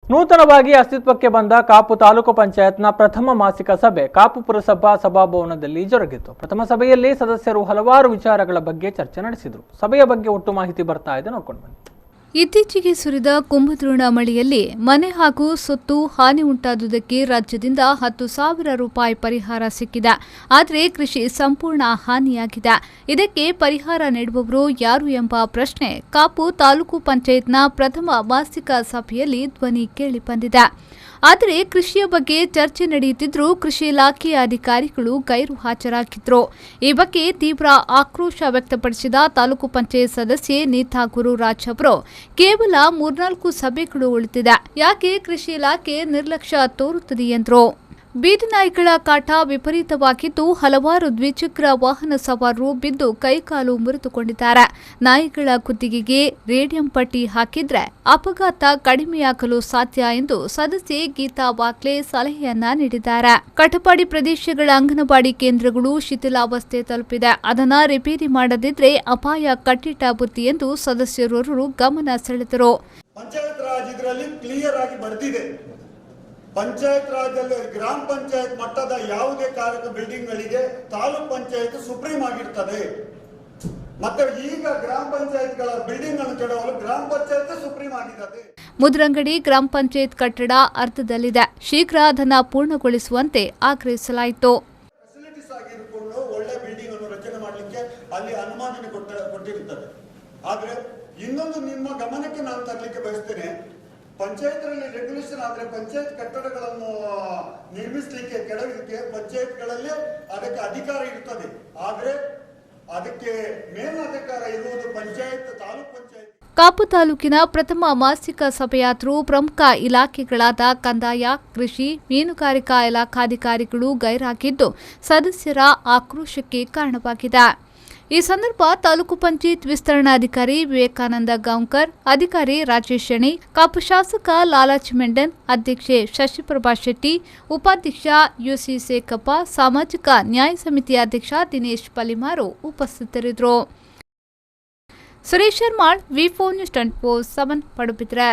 ನೂತನವಾಗಿ ಅಸ್ತಿತ್ವಕ್ಕೆ ಬಂದ ಕಾಪು ತಾಲೂಕು ಪಂಚಾಯತ್ನ ಪ್ರಥಮ ಮಾಸಿಕ ಸಭೆ ಕಾಪು ಪುರಸಭಾ ಸಭಾಭವನದಲ್ಲಿ ಜರುಗಿತು. ಪ್ರಥಮ ಸಭೆಯಲ್ಲಿ ಸದಸ್ಯರು ಹಲವಾರು ವಿಚಾರಗಳ ಬಗ್ಗೆ ಚರ್ಚೆ ನಡೆಸಿದರು. ಸಭೆಯ ಬಗ್ಗೆ ಒಟ್ಟು ಮಾಹಿತಿ ಬರ್ತಾ ಇದೆ, ನೋಡ್ಕೊಂಡು ಬನ್ನಿ. ಇತ್ತೀಚೆಗೆ ಸುರಿದ ಕುಂಭದ್ರೋಣ ಮಳೆಯಲ್ಲಿ ಮನೆ ಹಾಗೂ ಸೊತ್ತು ಹಾನಿ ಉಂಟಾದುದಕ್ಕೆ ರಾಜ್ಯದಿಂದ 10,000 ರೂಪಾಯಿ ಪರಿಹಾರ ಸಿಕ್ಕಿದೆ. ಆದರೆ ಕೃಷಿ ಸಂಪೂರ್ಣ ಹಾನಿಯಾಗಿದೆ. ಇದಕ್ಕೆ ಪರಿಹಾರ ನೀಡುವವರು ಯಾರು ಎಂಬ ಪ್ರಶ್ನೆ ಕಾಪು ತಾಲೂಕು ಪಂಚಾಯತ್ನ ಪ್ರಥಮ ಮಾಸಿಕ ಸಭೆಯಲ್ಲಿ ಧ್ವನಿ ಕೇಳಿಬಂದಿದೆ. ಆದರೆ ಕೃಷಿಯ ಬಗ್ಗೆ ಚರ್ಚೆ ನಡೆಯುತ್ತಿದ್ದರೂ ಕೃಷಿ ಇಲಾಖೆಯ ಅಧಿಕಾರಿಗಳು ಗೈರು ಹಾಜರಾಗಿದ್ರು. ಈ ಬಗ್ಗೆ ತೀವ್ರ ಆಕ್ರೋಶ ವ್ಯಕ್ತಪಡಿಸಿದ ತಾಲೂಕು ಪಂಚಾಯತ್ ಸದಸ್ಯೆ ನೀತಾ ಗುರುರಾಜ್ ಅವರು, ಕೇವಲ 3-4 ಸಭೆಗಳು ಉಳಿದಿದೆ, ಯಾಕೆ ಕೃಷಿ ಇಲಾಖೆ ನಿರ್ಲಕ್ಷ್ಯ ತೋರುತ್ತದೆ ಎಂದರು. ಬೀದಿ ನಾಯಿಗಳ ಕಾಟ ವಿಪರೀತವಾಗಿದ್ದು ಹಲವಾರು ದ್ವಿಚಕ್ರ ವಾಹನ ಸವಾರರು ಬಿದ್ದು ಕೈಕಾಲು ಮುರಿದುಕೊಂಡಿದ್ದಾರೆ. ನಾಯಿಗಳ ಕುತ್ತಿಗೆಗೆ ರೇಡಿಯಂ ಪಟ್ಟಿ ಹಾಕಿದ್ರೆ ಅಪಘಾತ ಕಡಿಮೆಯಾಗಲು ಸಾಧ್ಯ ಎಂದು ಸದಸ್ಯೆ ಗೀತಾ ವಾಕ್ಲೆ ಸಲಹೆಯನ್ನ ನೀಡಿದ್ದಾರೆ. ಕಟಪಾಡಿ ಪ್ರದೇಶಗಳ ಅಂಗನವಾಡಿ ಕೇಂದ್ರಗಳು ಶಿಥಿಲಾವಸ್ಥೆ ತಲುಪಿದೆ. ಅದನ್ನ ರಿಪೇರಿ ಮಾಡದಿದ್ರೆ ಅಪಾಯ ಕಟ್ಟಿಟ್ಟ ಬುತ್ತಿ ಎಂದು ಸದಸ್ಯರು ಗಮನ ಸೆಳೆದರು. ಪಂಚಾಯತ್ ರಾಜ್ ಇದರಲ್ಲಿ ಕ್ಲಿಯರ್ ಆಗಿ ಬರ್ತಿದೆ. ಪಂಚಾಯತ್ ರಾಜ್ಯಲ್ಲಿ ಗ್ರಾಮ ಪಂಚಾಯತ್ ಮಟ್ಟದ ಯಾವುದೇ ಬಿಲ್ಡಿಂಗ್ಗಳಿಗೆ ತಾಲೂಕ್ ಪಂಚಾಯತ್ ಸುಪ್ರೀಂ ಆಗಿರ್ತದೆ. ಮತ್ತೆ ಈಗ ಗ್ರಾಮ ಪಂಚಾಯತ್ಗಳ ಬಿಲ್ಡಿಂಗ್ ಅನ್ನು ಕೆಡವಲು ಗ್ರಾಮ ಪಂಚಾಯತ್ ಸುಪ್ರೀಂ ಆಗಿದ್ದಾರೆ. ಮುದ್ರಂಗಡಿ ಗ್ರಾಮ ಪಂಚಾಯತ್ ಕಟ್ಟಡ ಅರ್ಧದಲ್ಲಿದೆ. ಶೀಘ್ರ ಅದನ್ನು ಪೂರ್ಣಗೊಳಿಸುವಂತೆ ಆಗ್ರಹಿಸಲಾಯಿತು. ಫೆಸಿಲಿಟೀಸ್ ಆಗಿರ್ಕೊಂಡು ಒಳ್ಳೆ ಬಿಲ್ಡಿಂಗ್ ಅನ್ನು ರಚನೆ ಮಾಡಲಿಕ್ಕೆ ಅಲ್ಲಿ ಅನುಮೋದನೆ ಕೊಟ್ಟಿರುತ್ತದೆ. ಆದ್ರೆ ಇನ್ನೊಂದು ನಿಮ್ಮ ಗಮನಕ್ಕೆ ನಾನು ತರಲಿಕ್ಕೆ ಬಯಸ್ತೇನೆ. ಪಂಚಾಯತ್ ರೆಗ್ಯುಲೇಷನ್ ಆದ್ರೆ ಪಂಚಾಯತ್ ಕಟ್ಟಡಗಳನ್ನು ನಿರ್ಮಿಸಲಿಕ್ಕೆ ಕೆಡವಿದಕ್ಕೆ ಪಂಚಾಯತ್ಗಳಲ್ಲಿ ಅದಕ್ಕೆ ಅಧಿಕಾರ ಇರ್ತದೆ. ಆದ್ರೆ ಅದಕ್ಕೆ ಮೇಲಧಿಕಾರ ಇರುವುದು ಪಂಚಾಯತ್ ತಾಲೂಕ್ ಪಂಚಾಯತ್. ಕಾಪು ತಾಲೂಕಿನ ಪ್ರಥಮ ಮಾಸಿಕ ಸಭೆಯಾದರೂ ಪ್ರಮುಖ ಇಲಾಖೆಗಳಾದ ಕಂದಾಯ, ಕೃಷಿ, ಮೀನುಗಾರಿಕಾ ಇಲಾಖಾಧಿಕಾರಿಗಳು ಗೈರಾಗಿದ್ದು ಸದಸ್ಯರ ಆಕ್ರೋಶಕ್ಕೆ ಕಾರಣವಾಗಿದೆ. ಈ ಸಂದರ್ಭ ತಾಲೂಕು ಪಂಚಾಯತ್ ವಿಸ್ತರಣಾಧಿಕಾರಿ ವಿವೇಕಾನಂದ ಗಾಂವ್ಕರ್, ಅಧಿಕಾರಿ ರಾಜೇಶ್ ಶೆಣಿ, ಕಾಪು ಶಾಸಕ ಲಾಲಾಜ್ ಮೆಂಡನ್, ಅಧ್ಯಕ್ಷೆ ಶಶಿಪ್ರಭಾ ಶೆಟ್ಟಿ, ಉಪಾಧ್ಯಕ್ಷ ಯುಸಿ ಸೇಕಪ್ಪ, ಸಾಮಾಜಿಕ ನ್ಯಾಯ ಸಮಿತಿ ಅಧ್ಯಕ್ಷ ದಿನೇಶ್ ಪಲಿಮಾರು ಉಪಸ್ಥಿತರಿದ್ದರು. ಸುರೇಶ್ ಶರ್ಮಾಳ್, ವಿ4 ನ್ಯೂಸ್ 24/7 ಪಡುಬಿದ್ರೆ.